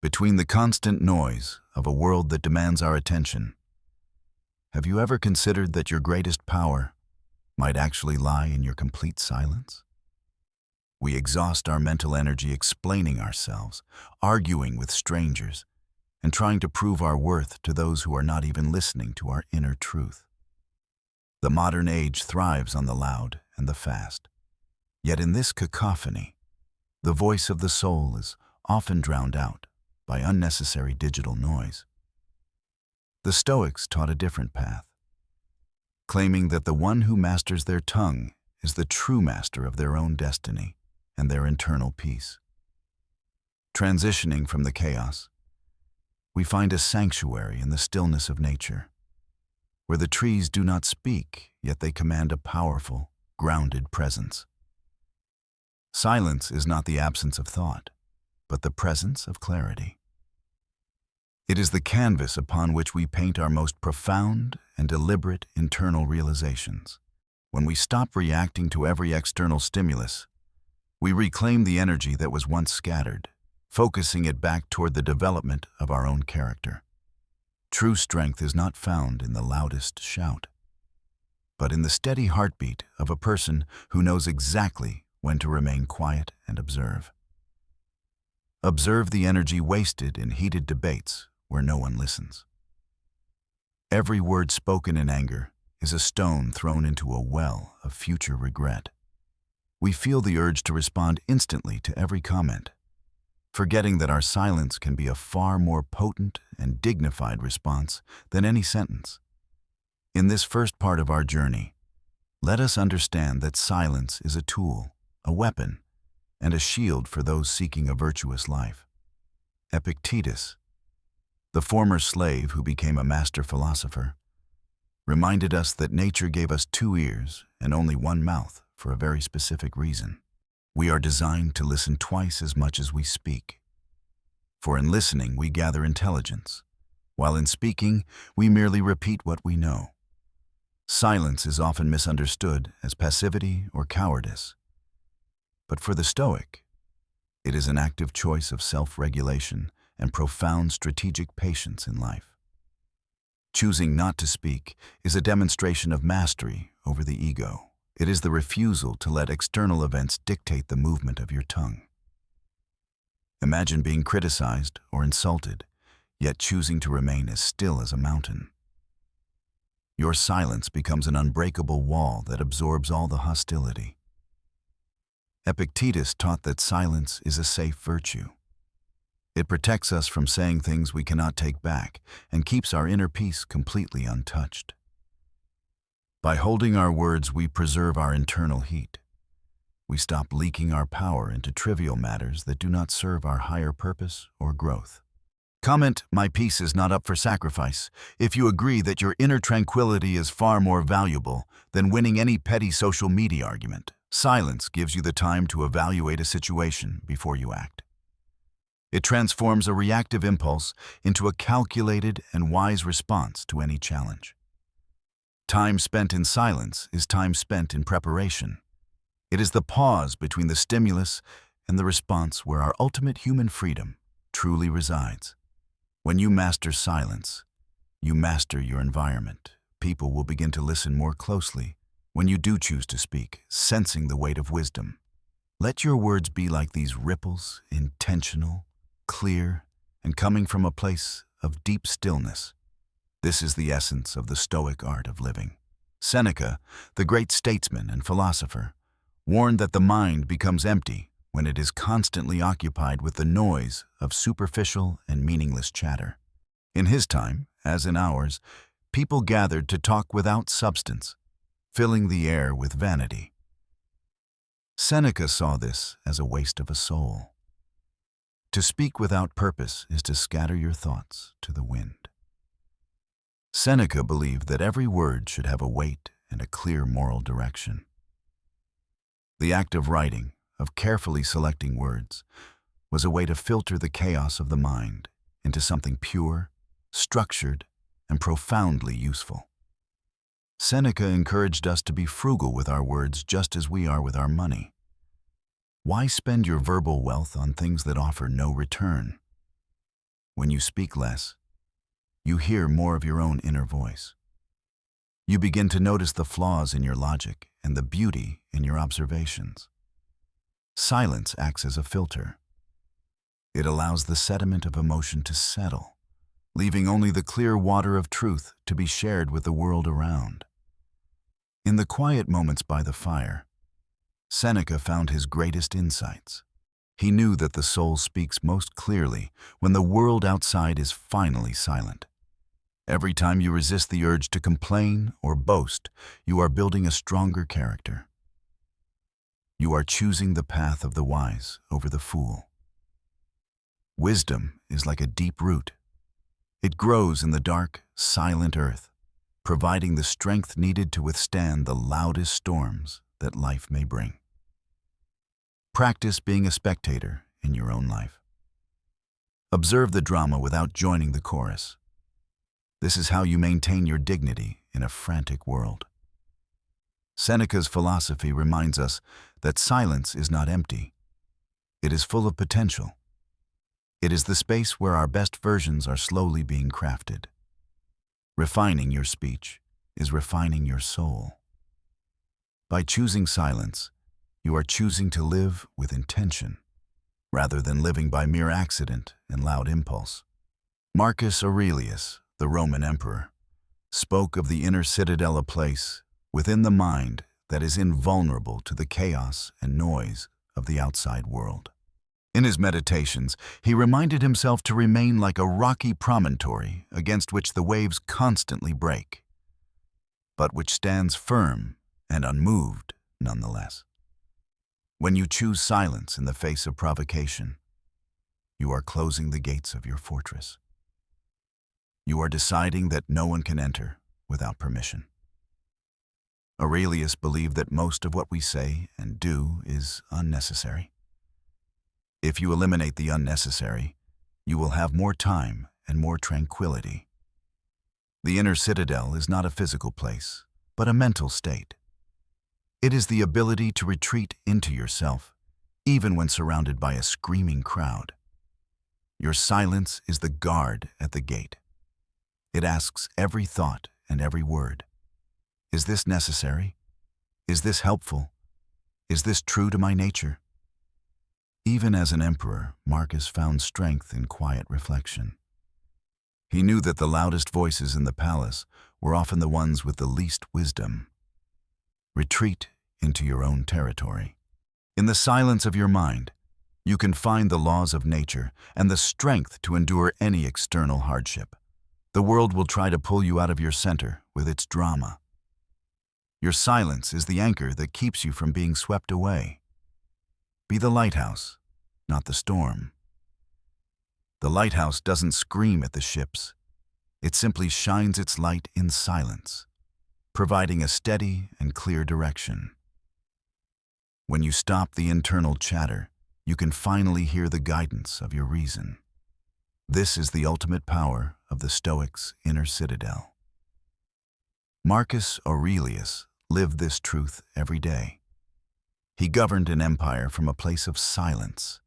between the constant noise of a world that demands our attention. Have you ever considered that your greatest power might actually lie in your complete silence? We exhaust our mental energy explaining ourselves, arguing with strangers, and trying to prove our worth to those who are not even listening to our inner truth. The modern age thrives on the loud and the fast. Yet in this cacophony, the voice of the soul is often drowned out by unnecessary digital noise. The Stoics taught a different path, claiming that the one who masters their tongue is the true master of their own destiny and their internal peace. Transitioning from the chaos, we find a sanctuary in the stillness of nature, where the trees do not speak, yet they command a powerful, grounded presence. Silence is not the absence of thought, but the presence of clarity. It is the canvas upon which we paint our most profound and deliberate internal realizations. When we stop reacting to every external stimulus, we reclaim the energy that was once scattered, focusing it back toward the development of our own character. True strength is not found in the loudest shout, but in the steady heartbeat of a person who knows exactly when to remain quiet and observe. Observe the energy wasted in heated debates where no one listens. Every word spoken in anger is a stone thrown into a well of future regret. We feel the urge to respond instantly to every comment, forgetting that our silence can be a far more potent and dignified response than any sentence. In this first part of our journey, let us understand that silence is a tool, a weapon, and a shield for those seeking a virtuous life. Epictetus, the former slave who became a master philosopher, reminded us that nature gave us 2 ears and only 1 mouth for a very specific reason. We are designed to listen twice as much as we speak. For in listening, we gather intelligence, while in speaking, we merely repeat what we know. Silence is often misunderstood as passivity or cowardice. But for the Stoic, it is an active choice of self-regulation and profound strategic patience in life. Choosing not to speak is a demonstration of mastery over the ego. It is the refusal to let external events dictate the movement of your tongue. Imagine being criticized or insulted, yet choosing to remain as still as a mountain. Your silence becomes an unbreakable wall that absorbs all the hostility. Epictetus taught that silence is a safe virtue. It protects us from saying things we cannot take back and keeps our inner peace completely untouched. By holding our words, we preserve our internal heat. We stop leaking our power into trivial matters that do not serve our higher purpose or growth. Comment, "My peace is not up for sacrifice," if you agree that your inner tranquility is far more valuable than winning any petty social media argument. Silence gives you the time to evaluate a situation before you act. It transforms a reactive impulse into a calculated and wise response to any challenge. Time spent in silence is time spent in preparation. It is the pause between the stimulus and the response where our ultimate human freedom truly resides. When you master silence, you master your environment. People will begin to listen more closely when you do choose to speak, sensing the weight of wisdom. Let your words be like these ripples, intentional, clear, and coming from a place of deep stillness. This is the essence of the Stoic art of living. Seneca, the great statesman and philosopher, warned that the mind becomes empty when it is constantly occupied with the noise of superficial and meaningless chatter. In his time, as in ours, people gathered to talk without substance, filling the air with vanity. Seneca saw this as a waste of a soul. To speak without purpose is to scatter your thoughts to the wind. Seneca believed that every word should have a weight and a clear moral direction. The act of writing, of carefully selecting words, was a way to filter the chaos of the mind into something pure, structured, and profoundly useful. Seneca encouraged us to be frugal with our words just as we are with our money. Why spend your verbal wealth on things that offer no return? When you speak less, you hear more of your own inner voice. You begin to notice the flaws in your logic and the beauty in your observations. Silence acts as a filter. It allows the sediment of emotion to settle, leaving only the clear water of truth to be shared with the world around. In the quiet moments by the fire, Seneca found his greatest insights. He knew that the soul speaks most clearly when the world outside is finally silent. Every time you resist the urge to complain or boast, you are building a stronger character. You are choosing the path of the wise over the fool. Wisdom is like a deep root. It grows in the dark, silent earth, providing the strength needed to withstand the loudest storms that life may bring. Practice being a spectator in your own life. Observe the drama without joining the chorus. This is how you maintain your dignity in a frantic world. Seneca's philosophy reminds us that silence is not empty. It is full of potential. It is the space where our best versions are slowly being crafted. Refining your speech is refining your soul. By choosing silence, you are choosing to live with intention, rather than living by mere accident and loud impulse. Marcus Aurelius, the Roman emperor, spoke of the inner citadel, a place within the mind that is invulnerable to the chaos and noise of the outside world. In his meditations, he reminded himself to remain like a rocky promontory against which the waves constantly break, but which stands firm and unmoved nonetheless. When you choose silence in the face of provocation, you are closing the gates of your fortress. You are deciding that no one can enter without permission. Aurelius believed that most of what we say and do is unnecessary. If you eliminate the unnecessary, you will have more time and more tranquility. The inner citadel is not a physical place, but a mental state. It is the ability to retreat into yourself, even when surrounded by a screaming crowd. Your silence is the guard at the gate. It asks every thought and every word. Is this necessary? Is this helpful? Is this true to my nature? Even as an emperor, Marcus found strength in quiet reflection. He knew that the loudest voices in the palace were often the ones with the least wisdom. Retreat into your own territory. In the silence of your mind, you can find the laws of nature and the strength to endure any external hardship. The world will try to pull you out of your center with its drama. Your silence is the anchor that keeps you from being swept away. Be the lighthouse, not the storm. The lighthouse doesn't scream at the ships. It simply shines its light in silence, providing a steady and clear direction. When you stop the internal chatter, you can finally hear the guidance of your reason. This is the ultimate power of the Stoics' inner citadel. Marcus Aurelius lived this truth every day. He governed an empire from a place of silence,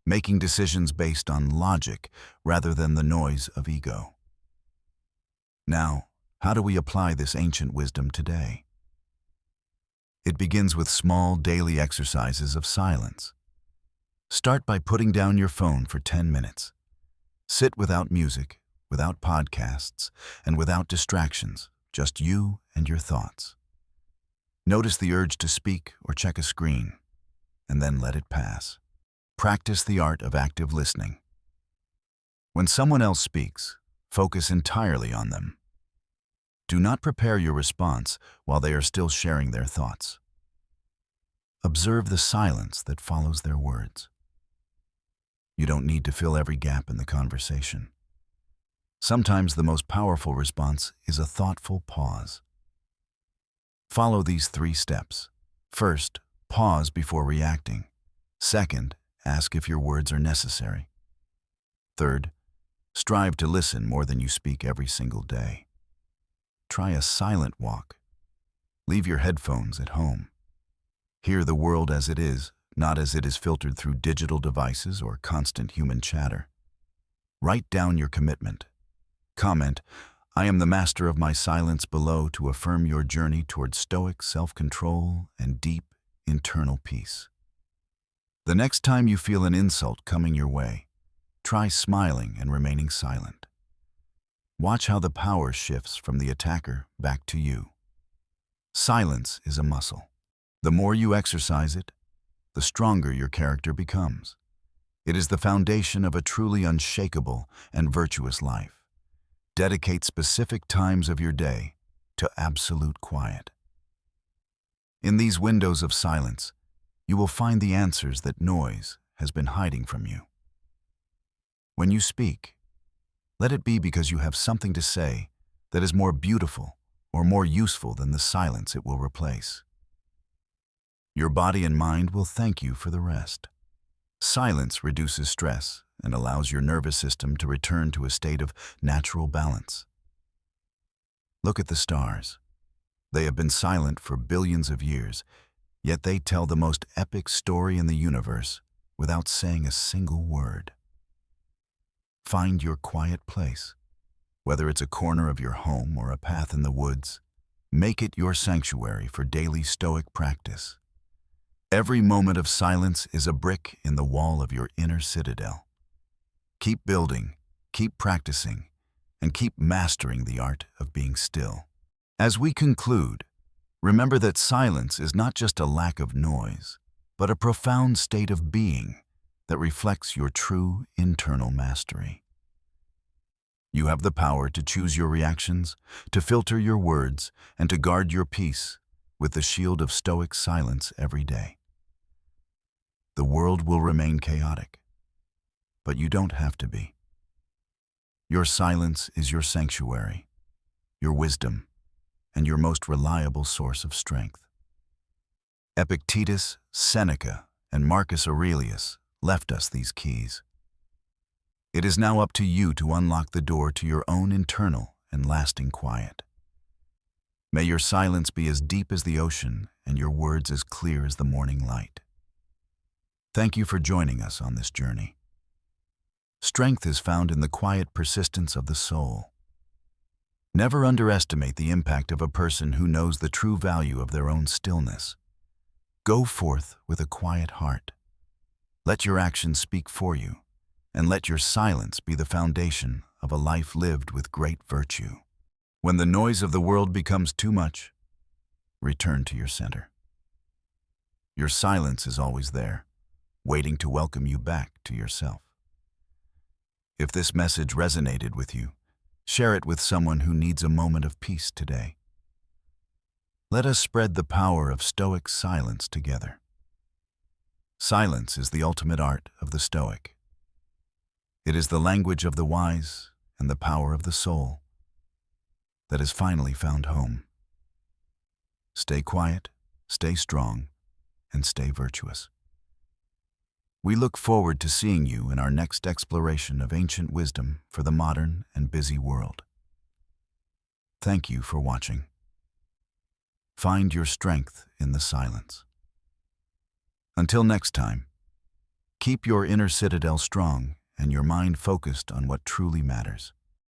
making decisions based on logic rather than the noise of ego. Now, how do we apply this ancient wisdom today? It begins with small daily exercises of silence. Start by putting down your phone for 10 minutes. Sit without music, without podcasts, and without distractions, just you and your thoughts. Notice the urge to speak or check a screen, and then let it pass. Practice the art of active listening. When someone else speaks, focus entirely on them. Do not prepare your response while they are still sharing their thoughts. Observe the silence that follows their words. You don't need to fill every gap in the conversation. Sometimes the most powerful response is a thoughtful pause. Follow these 3 steps. First, pause before reacting. Second, ask if your words are necessary. Third, strive to listen more than you speak every single day. Try a silent walk. Leave your headphones at home. Hear the world as it is, not as it is filtered through digital devices or constant human chatter. Write down your commitment. Comment, "I am the master of my silence," below to affirm your journey toward Stoic self-control and deep internal peace. The next time you feel an insult coming your way, try smiling and remaining silent. Watch how the power shifts from the attacker back to you. Silence is a muscle. The more you exercise it, the stronger your character becomes. It is the foundation of a truly unshakable and virtuous life. Dedicate specific times of your day to absolute quiet. In these windows of silence, you will find the answers that noise has been hiding from you. When you speak, let it be because you have something to say that is more beautiful or more useful than the silence it will replace. Your body and mind will thank you for the rest. Silence reduces stress and allows your nervous system to return to a state of natural balance. Look at the stars. They have been silent for billions of years, yet they tell the most epic story in the universe without saying a single word. Find your quiet place. Whether it's a corner of your home or a path in the woods, make it your sanctuary for daily Stoic practice. Every moment of silence is a brick in the wall of your inner citadel. Keep building, keep practicing, and keep mastering the art of being still. As we conclude, remember that silence is not just a lack of noise, but a profound state of being that reflects your true internal mastery. You have the power to choose your reactions, to filter your words, and to guard your peace with the shield of Stoic silence every day. The world will remain chaotic, but you don't have to be. Your silence is your sanctuary, your wisdom, and your most reliable source of strength. Epictetus, Seneca, and Marcus Aurelius left us these keys. It is now up to you to unlock the door to your own internal and lasting quiet. May your silence be as deep as the ocean and your words as clear as the morning light. Thank you for joining us on this journey. Strength is found in the quiet persistence of the soul. Never underestimate the impact of a person who knows the true value of their own stillness. Go forth with a quiet heart. Let your actions speak for you, and let your silence be the foundation of a life lived with great virtue. When the noise of the world becomes too much, return to your center. Your silence is always there, waiting to welcome you back to yourself. If this message resonated with you, share it with someone who needs a moment of peace today. Let us spread the power of Stoic silence together. Silence is the ultimate art of the Stoic. It is the language of the wise and the power of the soul that has finally found home. Stay quiet, stay strong, and stay virtuous. We look forward to seeing you in our next exploration of ancient wisdom for the modern and busy world. Thank you for watching. Find your strength in the silence. Until next time, keep your inner citadel strong and your mind focused on what truly matters.